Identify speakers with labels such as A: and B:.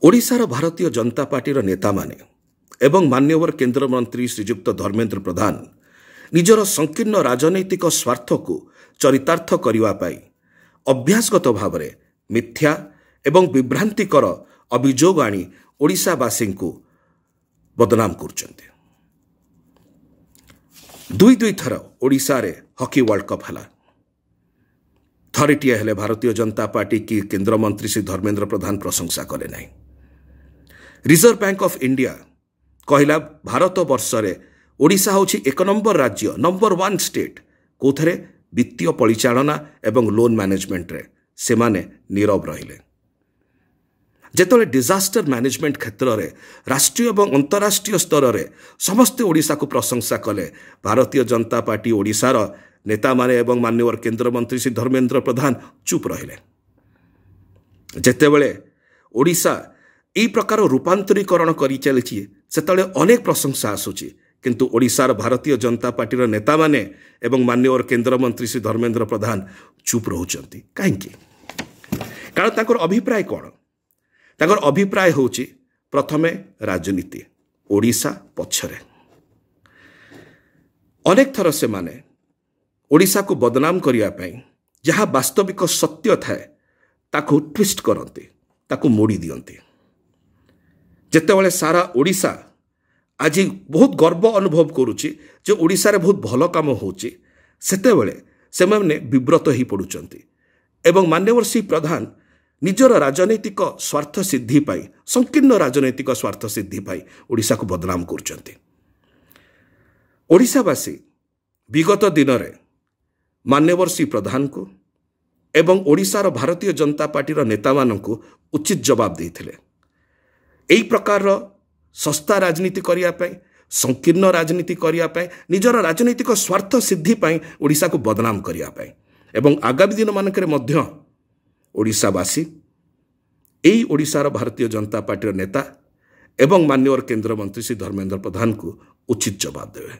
A: ओडिशार भारतीय जनता पार्टीर नेता माने एवं मान्यवर केंद्र मंत्री श्रीजुक्त धर्मेंद्र प्रधान निजर संकीर्ण राजनैतिक स्वार्थ को चरितार्थ करने अभ्यासगत भाव में मिथ्या एवं विभ्रांतिकर अभियोग आनी ओडिशावासी को बदनाम कर दुई थर ओडिशा रे हॉकी वर्ल्ड कप हला थरिटिया हेले भारतीय जनता पार्टी की केंद्र मंत्री श्री धर्मेंद्र प्रधान प्रशंसा कले नहीं। रिजर्व बैंक ऑफ इंडिया कहला भारत वर्ष रे ओडिशा होछि 1 नंबर राज्य नंबर 1 स्टेट कोथरे वित्तीय परिचालना एवं लोन मैनेजमेंट रे से माने नीरव रहिले। जेतले डिजास्टर मैनेजमेंट क्षेत्र में राष्ट्रीय और अंतरराष्ट्रीय स्तर में समस्ते ओडिशा को प्रशंसा कले भारतीय जनता पार्टी ओडिशार नेता माने एवं माननीय केंद्र मंत्री श्री धर्मेंद्र प्रधान चुप रहिले। जेतेबेले ओडिशा यही प्रकार रूपांतरीकरण करी चली सेतले अनेक प्रशंसा आसुची किंतु ओडिशार भारतीय जनता पार्टीर नेता माने एवं माननीय केंद्र मंत्री श्री धर्मेंद्र प्रधान चुप रहउचंती काहेकि कारण ताकर अभिप्राय कौन ताकर अभिप्राय होची प्रथमे राजनीति ओडिशा पछरे अनेक थर से माने ओडिशा को बदनाम करिया पई जहाँ वास्तविक सत्य थाए ताकू ट्विस्ट करते ताकू मोड़ी दियंते। जेतेबेले सारा ओडिशा आज बहुत गर्व अनुभव करुची जे ओडिशा रे बहुत भल काम होची सेतेबेले से माने विव्रत ही पड़ुचंती एवं मान्यवर श्री प्रधान निजर राजनैतिक स्वार्थ सिद्धि पाई संकीर्ण राजनैतिक स्वार्थ सिद्धि पाई ओडिशा को बदनाम करचंती। ओडिशावासी विगत दिन में मान्यवर श्री प्रधान को एवं ओडिशार भारतीय जनता पार्टीर नेता माननकु उचित जवाब देथिले। एई प्रकार सस्ता राजनीति करिया पई संकीर्ण राजनीति करिया पई निजर राजनैतिक स्वार्थ सिद्धि पाई ओडिशा को बदनाम करिया पई एवं आगामी दिन मानकरे मध्य ओडिशावासी एई ओडिशार भारतीय जनता पार्टीर नेता एवं माननीय केंद्र मंत्री श्री धर्मेंद्र प्रधान को उचित जवाब देवे।